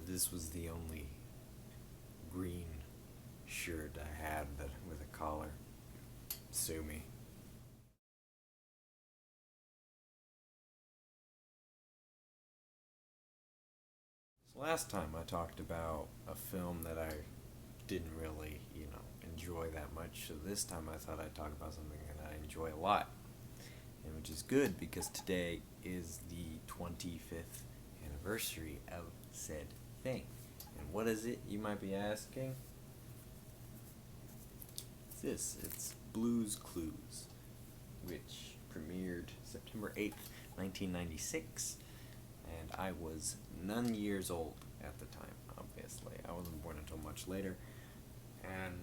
this was the only green shirt I had that with a collar. Sue me. So last time I talked about a film that I didn't really, enjoy that much. So this time I thought I'd talk about something that I enjoy a lot. And which is good because today is the 25th anniversary of said thing. And what is it, you might be asking? It's Blue's Clues, which premiered September 8th, 1996, and I was none years old at the time, obviously. I wasn't born until much later, and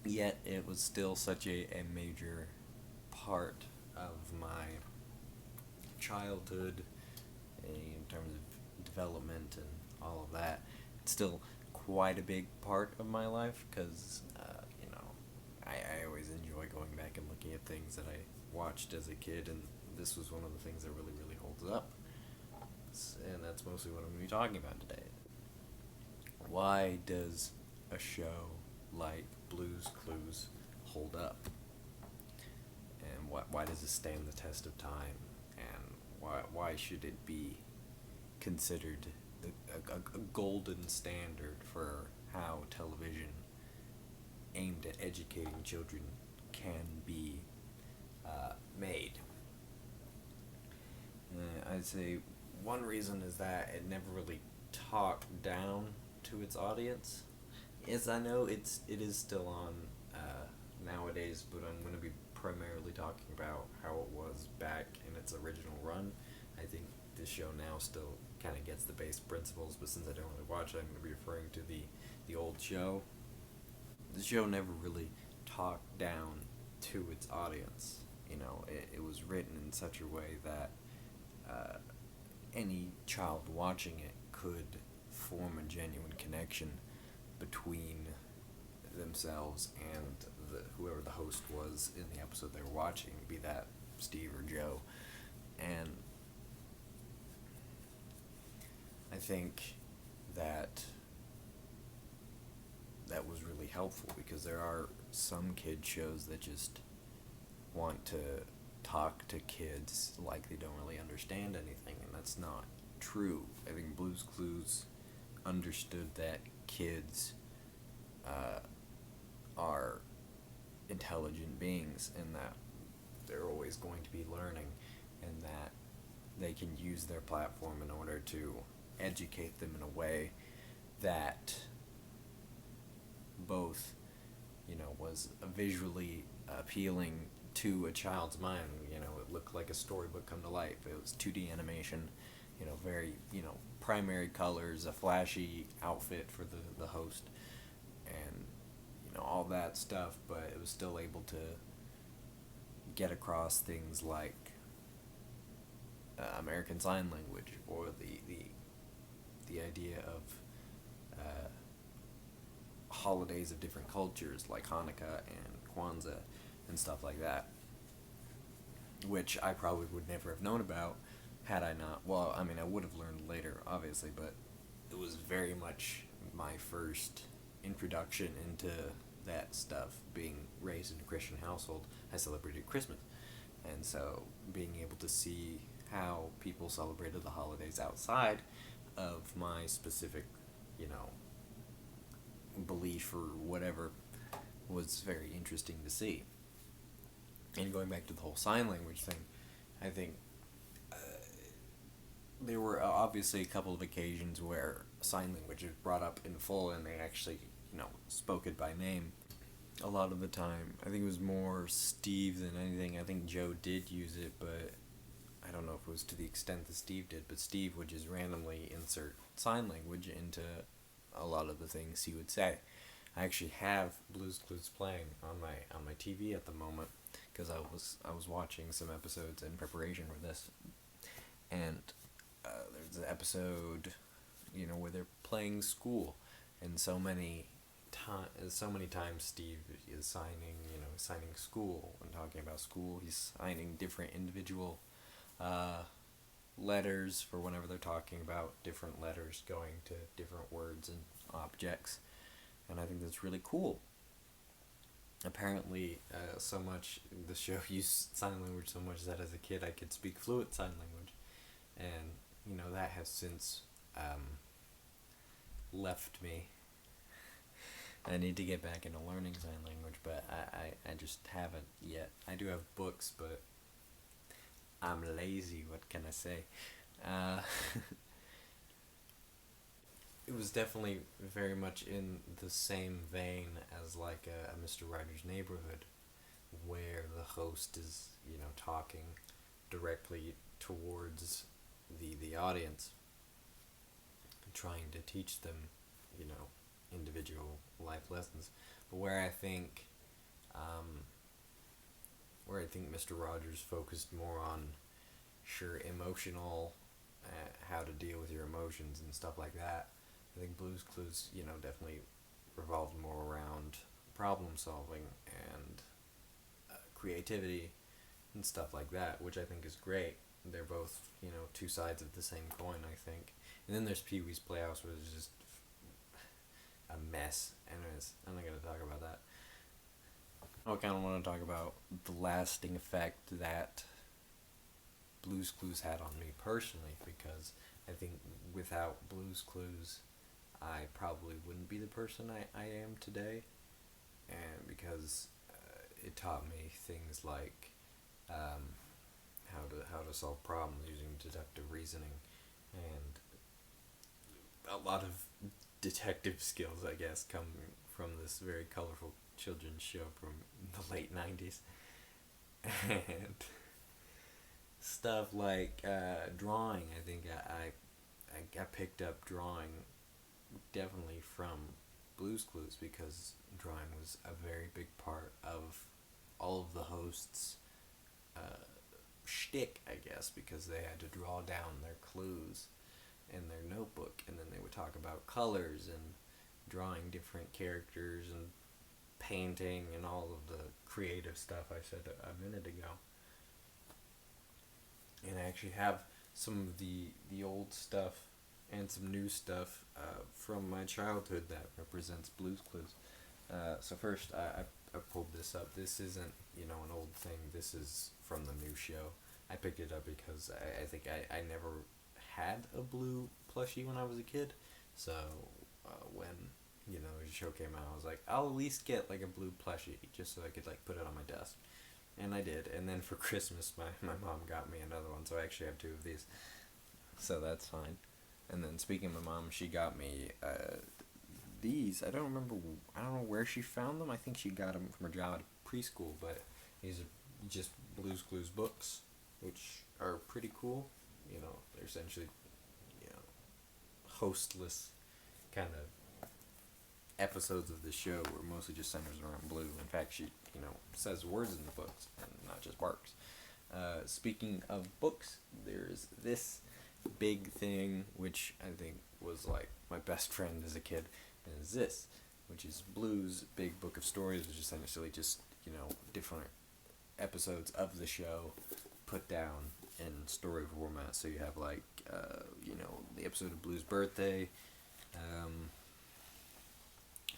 yet it was still such a major part of my childhood in terms of development and all of that. It's still quite a big part of my life because, I always enjoy going back and looking at things that I watched as a kid, and this was one of the things that really, really holds up. And that's mostly what I'm going to be talking about today. Why does a show like Blue's Clues hold up? And why does it stand the test of time? And why should it be considered a golden standard for how television aimed at educating children can be made? I'd say one reason is that it never really talked down to its audience. Yes, I know it is still on nowadays, but I'm going to be primarily talking about how it was back in its original run. I think this show now still kind of gets the base principles, but since I don't really watch it, I'm going to be referring to the old show. The show never really talked down to its audience. It was written in such a way that any child watching it could form a genuine connection between themselves and whoever the host was in the episode they were watching, be that Steve or Joe. And I think that was really helpful because there are some kid shows that just want to talk to kids like they don't really understand anything, and that's not true. I think Blue's Clues understood that kids are intelligent beings and that they're always going to be learning, and that they can use their platform in order to educate them in a way that both, was visually appealing to a child's mind. It looked like a storybook come to life. It was 2D animation, very, primary colors, a flashy outfit for the host, and, all that stuff, but it was still able to get across things like American Sign Language, or the idea of holidays of different cultures like Hanukkah and Kwanzaa and stuff like that, which I probably would never have known about had I not. Well, I mean, I would have learned later, obviously, but it was very much my first introduction into that stuff. Being raised in a Christian household, I celebrated Christmas, and so being able to see how people celebrated the holidays outside of my specific, belief or whatever was very interesting to see. And going back to the whole sign language thing, I think there were obviously a couple of occasions where sign language was brought up in full and they actually, spoke it by name. A lot of the time, I think it was more Steve than anything. I think Joe did use it, but I don't know if it was to the extent that Steve did, but Steve would just randomly insert sign language into a lot of the things he would say. I actually have Blue's Clues playing on my TV at the moment because I was watching some episodes in preparation for this, and there's an episode, where they're playing school, and so many times Steve is signing school and talking about school. He's signing different individual letters for whenever they're talking about different letters going to different words and objects, and I think that's really cool. Apparently, so much the show used sign language so much that as a kid I could speak fluent sign language, and that has since left me. I need to get back into learning sign language, but I just haven't yet. I do have books, but I'm lazy. What can I say? Uh, it was definitely very much in the same vein as like a Mr. Rogers' Neighborhood, where the host is talking directly towards the audience, trying to teach them you know individual life lessons. But where I think Mr. Rogers focused more on sure emotional, how to deal with your emotions and stuff like that. I think Blue's Clues, definitely revolved more around problem solving and creativity and stuff like that, which I think is great. They're both, two sides of the same coin, I think. And then there's Pee Wee's Playhouse, which is just a mess. Anyways, I'm not going to talk about that. I kind of want to talk about the lasting effect that Blue's Clues had on me personally, because I think without Blue's Clues, I probably wouldn't be the person I am today, and because it taught me things like how to solve problems using deductive reasoning, and a lot of detective skills, I guess, come from this very colorful children's show from the late 90s. And stuff like drawing, I think I picked up drawing definitely from Blue's Clues, because drawing was a very big part of all of the hosts' shtick, I guess, because they had to draw down their clues in their notebook, and then they would talk about colors and drawing different characters and painting and all of the creative stuff I said a minute ago. And I actually have some of the old stuff and some new stuff from my childhood that represents Blue's Clues. So first, I pulled this up. This isn't, an old thing. This is from the new show. I picked it up because I think I never had a Blue plushie when I was a kid. So when, the show came out, I was like, I'll at least get like a Blue plushie just so I could like put it on my desk. And I did. And then for Christmas, my mom got me another one, so I actually have two of these. So that's fine. And then speaking of my mom, she got me these. I don't know where she found them. I think she got them from her job at preschool, but these are just Blue's Clues books, which are pretty cool. They're essentially, hostless kind of episodes of the show where mostly just centers around Blue. In fact, she, says words in the books and not just barks. Speaking of books, there's this big thing, which I think was like my best friend as a kid, and is this, which is Blue's Big Book of Stories, which is essentially just, different episodes of the show put down in story format. So you have like, the episode of Blue's birthday,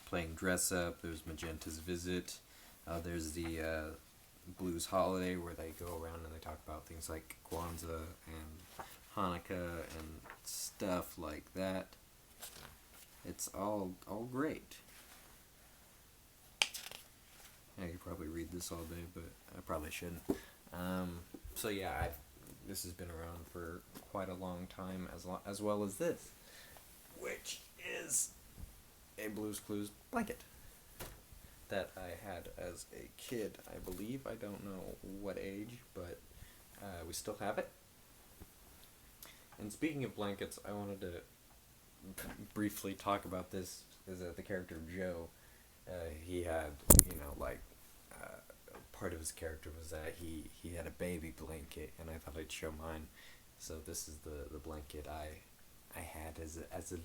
playing dress up, there's Magenta's visit, there's the Blues holiday, where they go around and they talk about things like Kwanzaa and Hanukkah and stuff like that. It's all great. I could probably read this all day, but I probably shouldn't. So yeah, this has been around for quite a long time, as well as this, which is a Blue's Clues blanket that I had as a kid, I believe. I don't know what age, but we still have it. And speaking of blankets, I wanted to briefly talk about this, is that the character Joe, he had, part of his character was that he had a baby blanket, and I thought I'd show mine. So this is the blanket I had as a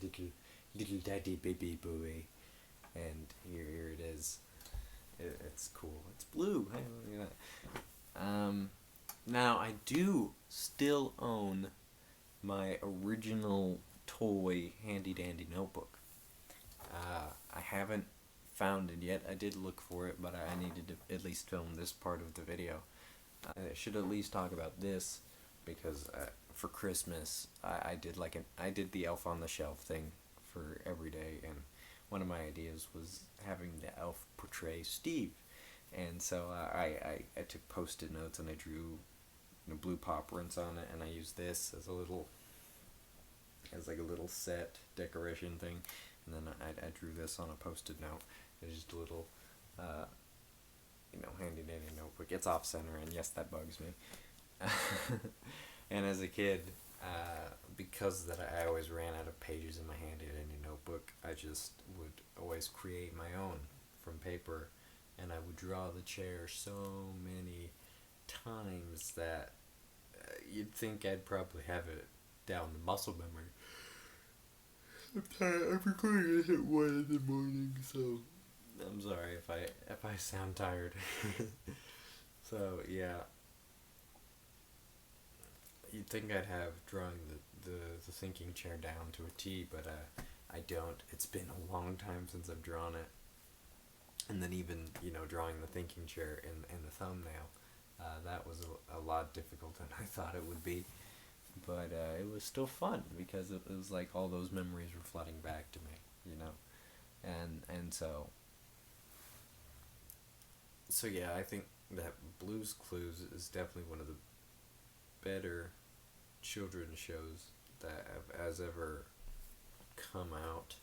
little daddy baby boy, and here it is. It's cool. It's blue. Hey, look at that. Now I do still own my original toy handy dandy notebook. I haven't found it yet. I did look for it, but I needed to at least film this part of the video. I should at least talk about this because for Christmas I did the Elf on the Shelf thing for every day, and one of my ideas was having the elf portray Steve, and so I took post-it notes and I drew blue pop prints on it, and I used this as like a little set decoration thing, and then I drew this on a post-it note. It's just a little handy dandy notebook. It's off center, and yes, that bugs me. And as a kid, because that I always ran out of pages in my handy dandy notebook, I just would always create my own from paper, and I would draw the chair so many times that you'd think I'd probably have it down to muscle memory. I'm tired. I'm recording this at 1 in the morning, so I'm sorry if I sound tired. So yeah, you'd think I'd have drawing the thinking chair down to a T, but I don't. It's been a long time since I've drawn it, and then even drawing the thinking chair in the thumbnail, that was a lot difficult than I thought it would be, but it was still fun because it was like all those memories were flooding back to me, and so yeah, I think that Blue's Clues is definitely one of the better children's shows that has ever come out.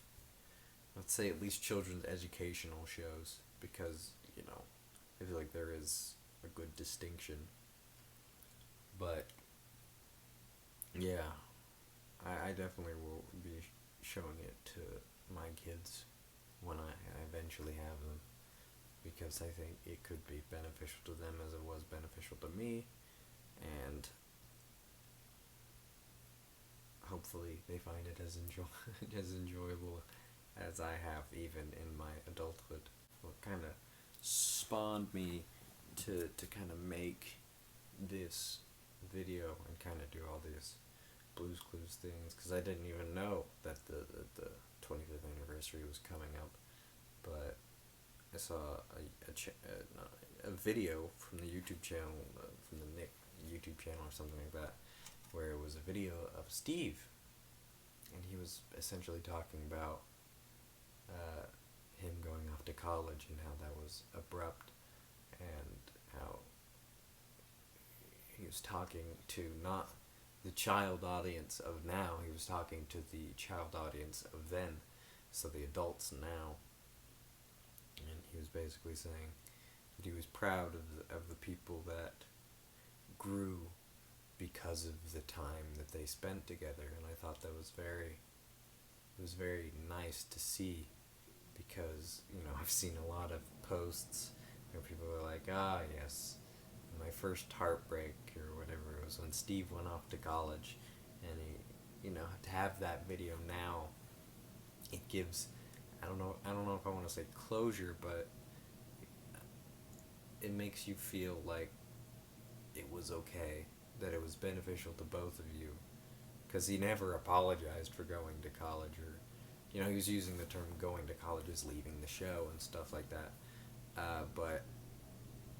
Let's say at least children's educational shows, because I feel like there is a good distinction. But yeah, I definitely will be showing it to my kids when I eventually have them, because I think it could be beneficial to them as it was beneficial to me, and hopefully they find it as as enjoyable as I have even in my adulthood. What kind of spawned me to kind of make this video and kind of do all these Blue's Clues things, because I didn't even know that the 25th anniversary was coming up, but I saw a video from the YouTube channel, from the Nick YouTube channel or something like that, where it was a video of Steve, and he was essentially talking about him going off to college and how that was abrupt, and how he was talking to not the child audience of now, he was talking to the child audience of then, so the adults now, and he was basically saying that he was proud of the people that grew because of the time that they spent together, and I thought that was very nice to see, because I've seen a lot of posts where people are like, yes, my first heartbreak or whatever was when Steve went off to college, and he to have that video now, it gives, I don't know if I want to say closure, but it makes you feel like it was okay, that it was beneficial to both of you, because he never apologized for going to college, or he was using the term going to college as leaving the show and stuff like that, but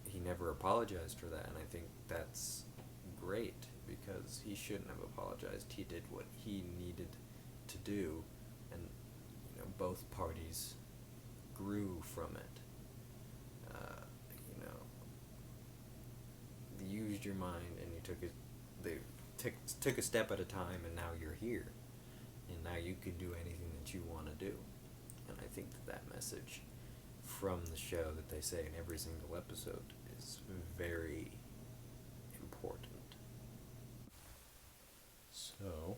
he never apologized for that, and I think that's great, because he shouldn't have apologized. He did what he needed to do, and both parties grew from it. You used your mind, and you took a step at a time, and now you're here, and now you can do anything that you want to do. And I think that message from the show that they say in every single episode is very important. So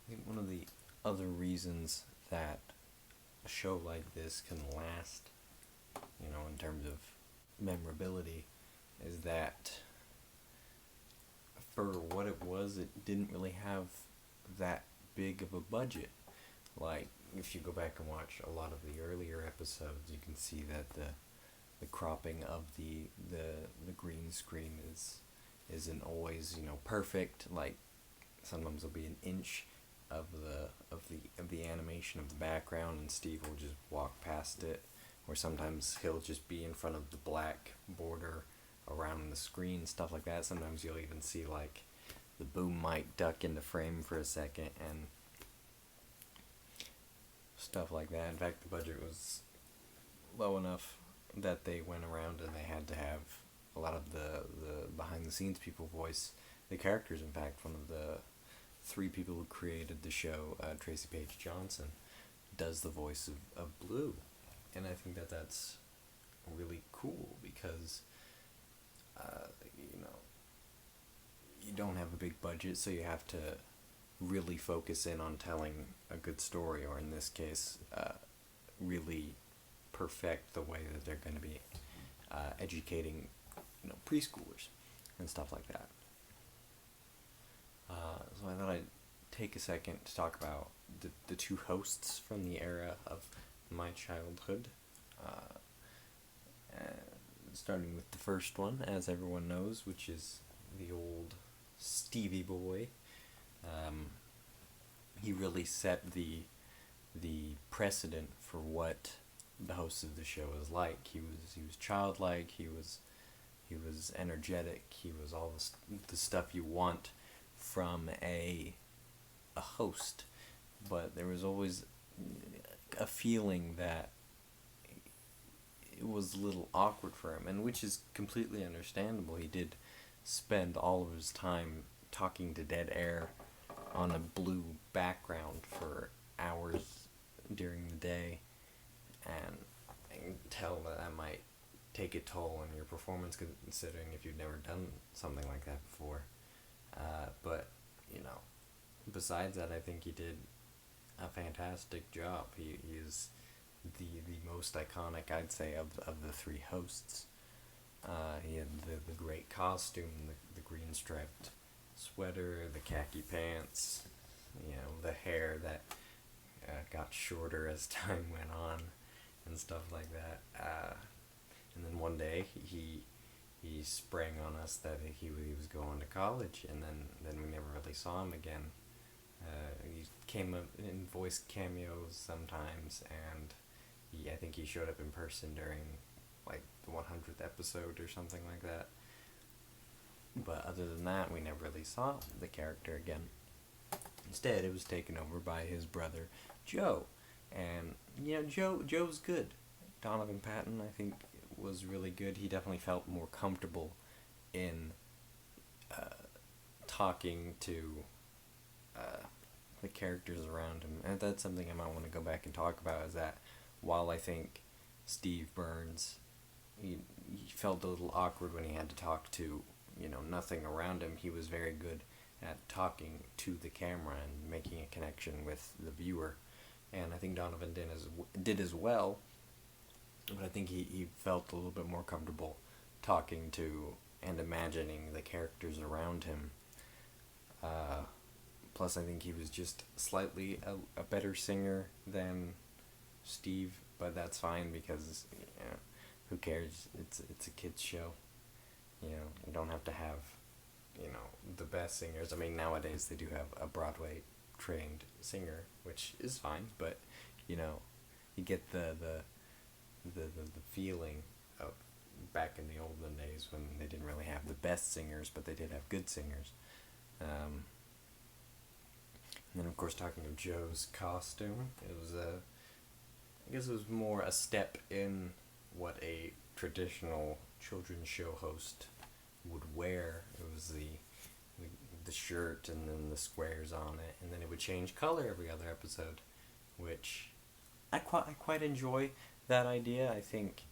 I think one of the other reasons that a show like this can last, in terms of memorability, is that for what it was, it didn't really have that big of a budget. Like, if you go back and watch a lot of the earlier episodes, you can see that the cropping of the green screen is isn't always, perfect. Like sometimes there'll be an inch of the animation of the background, and Steve will just walk past it, or sometimes he'll just be in front of the black border around the screen, stuff like that. Sometimes you'll even see like the boom mic duck into frame for a second and stuff like that. In fact, the budget was low enough that they went around and they had to have a lot of the behind the scenes people voice the characters. In fact, one of the three people who created the show, Tracy Page Johnson, does the voice of Blue. And I think that that's really cool because, you don't have a big budget, so you have to really focus in on telling a good story, or in this case, really perfect the way that they're going to be educating, preschoolers and stuff like that. So I thought I'd take a second to talk about the two hosts from the era of my childhood. Starting with the first one, as everyone knows, which is the old Stevie Boy. He really set the precedent for what the host of the show is like. He was childlike. He was energetic. He was all the stuff you want from a host, but there was always a feeling that it was a little awkward for him, and which is completely understandable. He did spend all of his time talking to dead air on a blue background for hours during the day, and I can tell that might take a toll on your performance, considering if you've never done something like that before. But, besides that, I think he did a fantastic job. He is the most iconic, I'd say, of the three hosts. He had the great costume, the green striped sweater, the khaki pants, the hair that got shorter as time went on, and stuff like that. And then one day he sprang on us that he was going to college, and then we never really saw him again. He came up in voice cameos sometimes, and I think he showed up in person during like the 100th episode or something like that. But other than that, we never really saw the character again. Instead, it was taken over by his brother Joe, and Joe's good. Donovan Patton, I think, was really good. He definitely felt more comfortable in talking to the characters around him, and that's something I might want to go back and talk about. Is that while I think Steve Burns, he felt a little awkward when he had to talk to nothing around him, he was very good at talking to the camera and making a connection with the viewer, and I think Donovan did as well. But I think he felt a little bit more comfortable talking to and imagining the characters around him. Plus, I think he was just slightly a better singer than Steve, but that's fine because who cares? It's a kids show. You don't have to have the best singers. I mean, nowadays they do have a Broadway trained singer, which is fine, but you get the feeling of back in the olden days when they didn't really have the best singers, but they did have good singers. And then, of course, talking of Joe's costume, I guess it was more a step in what a traditional children's show host would wear. It was the shirt and then the squares on it, and then it would change color every other episode, which I quite enjoy that idea. I think,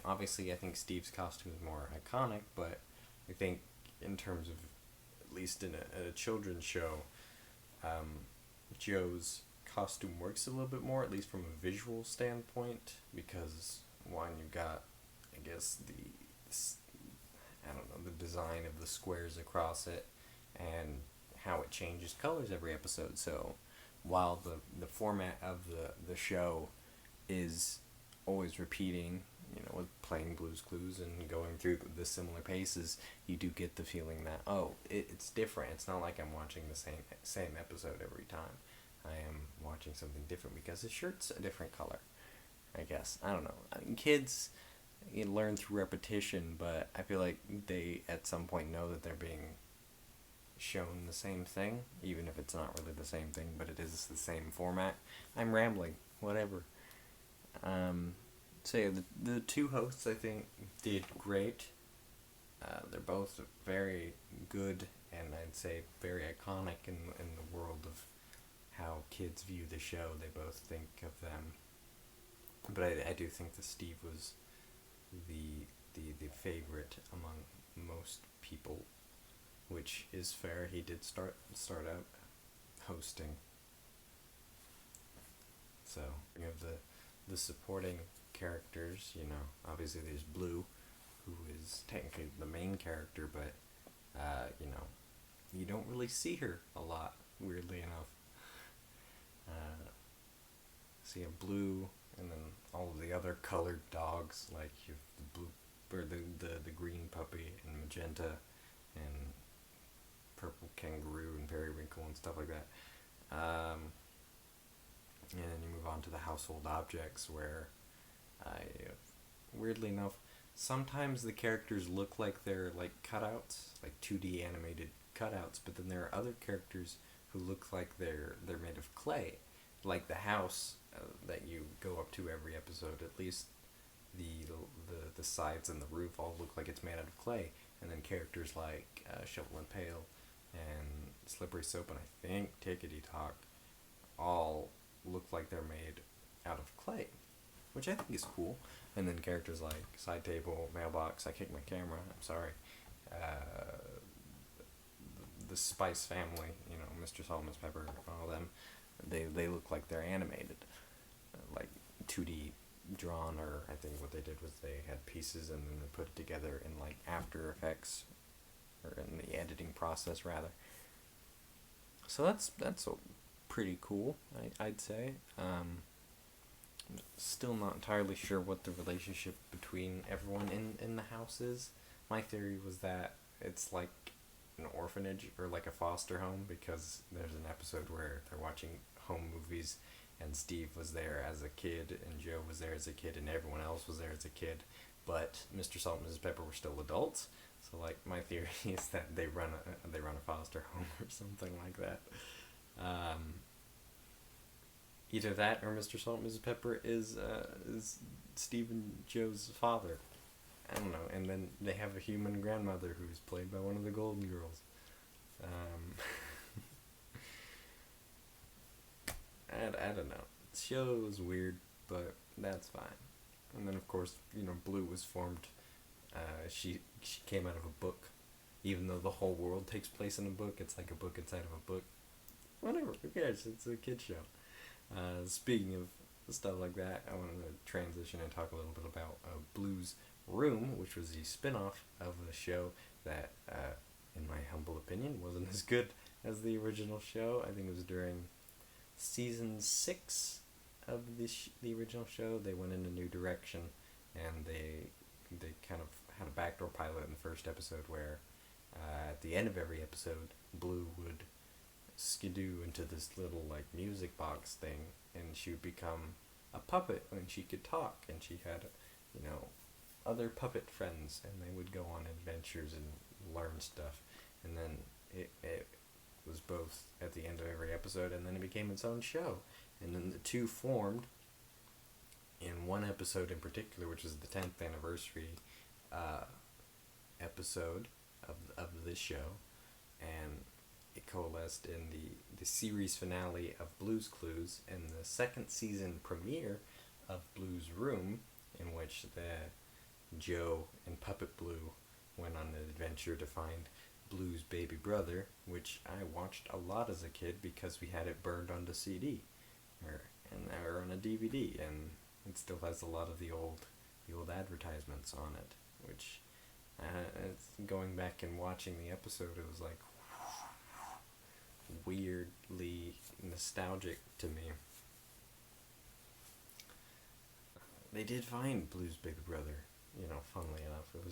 obviously I think Steve's costume is more iconic, but I think in terms of, at least in a children's show, Joe's costume works a little bit more, at least from a visual standpoint, because one, you've got, I guess, the design of the squares across it, and how it changes colors every episode. So while the format of the show is always repeating, with playing Blue's Clues and going through the similar paces, you do get the feeling that, oh, it's different. It's not like I'm watching the same episode every time. I am watching something different because his shirt's a different color, I guess. I don't know. I mean, kids, you learn through repetition, but I feel like they at some point know that they're being shown the same thing, even if it's not really the same thing, but it is the same format. I'm rambling, whatever. So yeah, the two hosts I think did great. They're both very good, and I'd say very iconic in the world of how kids view the show. They both think of them, but I do think that Steve was the favorite among most people, which is fair. He did start out hosting. So you have the supporting characters. Obviously there's Blue, who is technically the main character, but you don't really see her a lot. Weirdly enough, so you have Blue, and then all of the other colored dogs, like you have the blue or the green puppy and magenta and purple kangaroo and periwinkle and stuff like that. And then you move on to the household objects, where weirdly enough, sometimes the characters look like they're like cutouts, like 2D animated cutouts, but then there are other characters who look like they're made of clay, like the house that you go up to every episode. At least the sides and the roof all look like it's made out of clay, and then characters like Shovel and Pail and Slippery Soap and I think Tickety Talk all look like they're made out of clay, which I think is cool. And then characters like Side Table, Mailbox, I Kicked My Camera, I'm sorry, the Spice Family, Mr. Salt, Ms. Pepper, all of them, they look like they're animated, like 2D drawn, or I think what they did was they had pieces and then they put it together in like After Effects, or in the editing process rather. So that's pretty cool, I'd say. Still not entirely sure what the relationship between everyone in the house is. My theory was that it's like an orphanage or like a foster home, because there's an episode where they're watching home movies and Steve was there as a kid and Joe was there as a kid and everyone else was there as a kid, but Mr. Salt and Mrs. Pepper were still adults. So like my theory is that they run a foster home or something like that. Either that or Mr. Salt and Mrs. Pepper is Steve and Joe's father. I don't know. And then they have a human grandmother who's played by one of the Golden Girls. I don't know. The show is weird, but that's fine. And then of course, Blue was formed. She came out of a book, even though the whole world takes place in a book. It's like a book inside of a book. Whatever. Who cares? It's a kid show. Speaking of stuff like that, I wanted to transition and talk a little bit about Blue's Room, which was the spin-off of a show that, in my humble opinion, wasn't as good as the original show. I think it was during season 6 of the original show. They went in a new direction, and they kind of had a backdoor pilot in the first episode where at the end of every episode, Blue would skidoo into this little like music box thing, and she would become a puppet when she could talk, and she had other puppet friends, and they would go on adventures and learn stuff. And then it was both at the end of every episode, and then it became its own show, and then the two formed in one episode in particular, which was the 10th anniversary episode of this show, and it coalesced in the series finale of Blue's Clues and the second season premiere of Blue's Room, in which Joe and Puppet Blue went on an adventure to find Blue's baby brother, which I watched a lot as a kid because we had it burned onto CD or on a DVD, and it still has a lot of the old advertisements on it, which it's going back and watching the episode, it was like weirdly nostalgic to me. they did find Blue's big brother. You know, funnily enough, it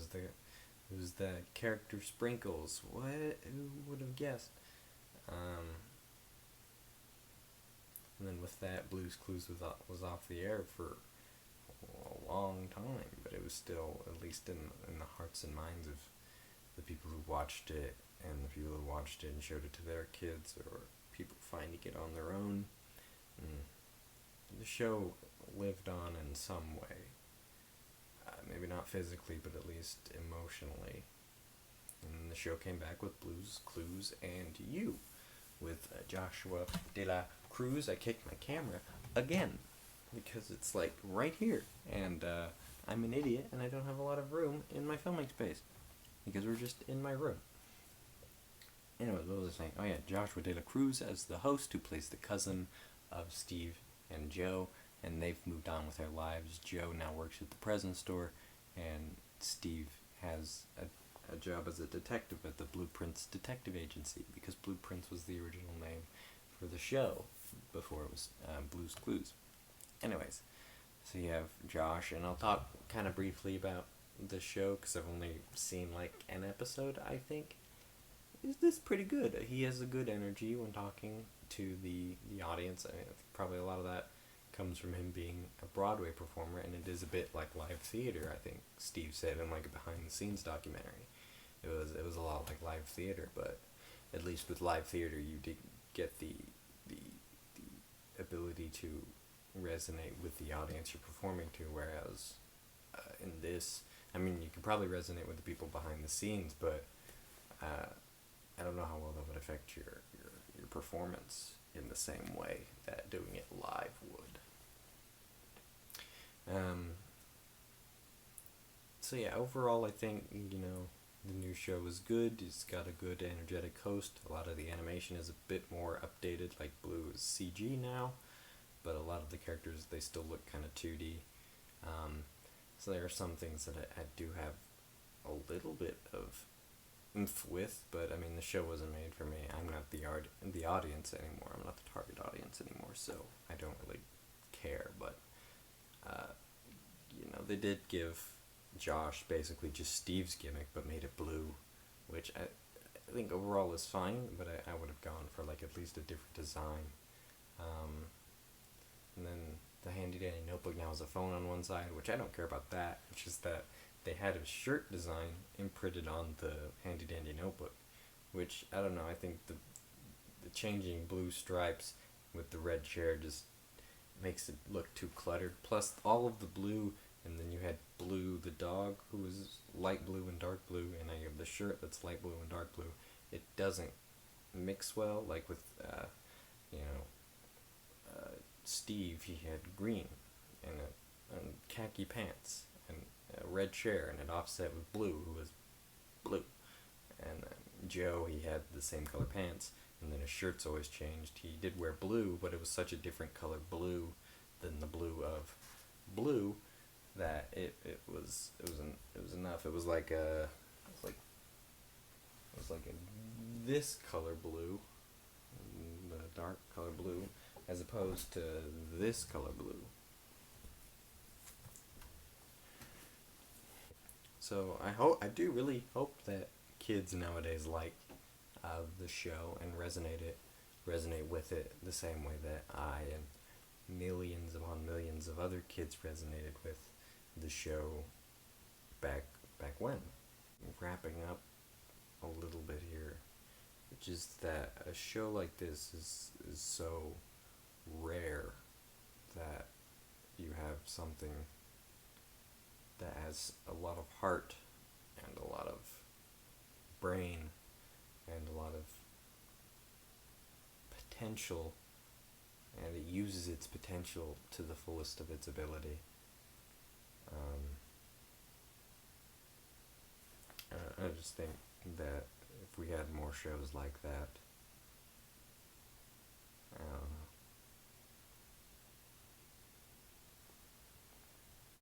was the character Sprinkles. What? Who would have guessed? Um, and then with that, Blue's Clues was off the air for a long time, but it was still, at least in the hearts and minds of the people who watched it, and the people who watched it and showed it to their kids, or people finding it on their own. And the show lived on in some way. Maybe not physically, but at least emotionally. And the show came back with Blue's Clues and You, with Joshua De La Cruz. I kicked my camera again because it's like right here, and I'm an idiot and I don't have a lot of room in my filming space because we're just in my room. Anyway, what was I saying? Oh yeah, Joshua De La Cruz as the host, who plays the cousin of Steve and Joe, and they've moved on with their lives. Joe now works at the present store, and Steve has a job as a detective at the Blueprints Detective Agency, because Blueprints was the original name for the show before it was Blue's Clues. Anyways, so you have Josh, and I'll talk kind of briefly about the show because I've only seen like an episode, I think. Is this pretty good? He has a good energy when talking to the audience. I mean, probably a lot of that comes from him being a Broadway performer, and it is a bit like live theater, I think Steve said in like a behind the scenes documentary. It was a lot like live theater, but at least with live theater you did get the ability to resonate with the audience you're performing to, whereas in this, I mean, you could probably resonate with the people behind the scenes, but I don't know how well that would affect your performance in the same way that doing it live would. So yeah, overall I think, you know, the new show is good. It's got a good energetic host. A lot of the animation is a bit more updated, like Blue is CG now, but a lot of the characters, they still look kind of 2D. So there are some things that I do have a little bit of oomph with, but I mean, the show wasn't made for me. I'm not the audience anymore. I'm not the target audience anymore, so I don't really care. But you know, they did give Josh basically just Steve's gimmick, but made it blue, which I think overall is fine, but I would have gone for like at least a different design. And then the handy dandy notebook now has a phone on one side, which I don't care about that. It's just that they had a shirt design imprinted on the handy dandy notebook, which I don't know. I think the changing blue stripes with the red chair just makes it look too cluttered. Plus all of the blue, and then you had Blue the dog, who was light blue and dark blue, and I have the shirt that's light blue and dark blue. It doesn't mix well, like with you know, Steve. He had green and khaki pants and a red chair, and it offset with Blue, who was blue. And Joe, he had the same color pants, and then his shirt's always changed. He did wear blue, but it was such a different color blue than the blue of Blue that it was enough. It was like this color blue, the dark color blue, as opposed to this color blue. So I do really hope that kids nowadays like the show and resonate with it the same way that I and millions upon millions of other kids resonated with the show back when. Wrapping up a little bit here, which is that a show like this is so rare that you have something that has a lot of heart and a lot of brain and a lot of potential, and it uses its potential to the fullest of its ability. I just think that if we had more shows like that,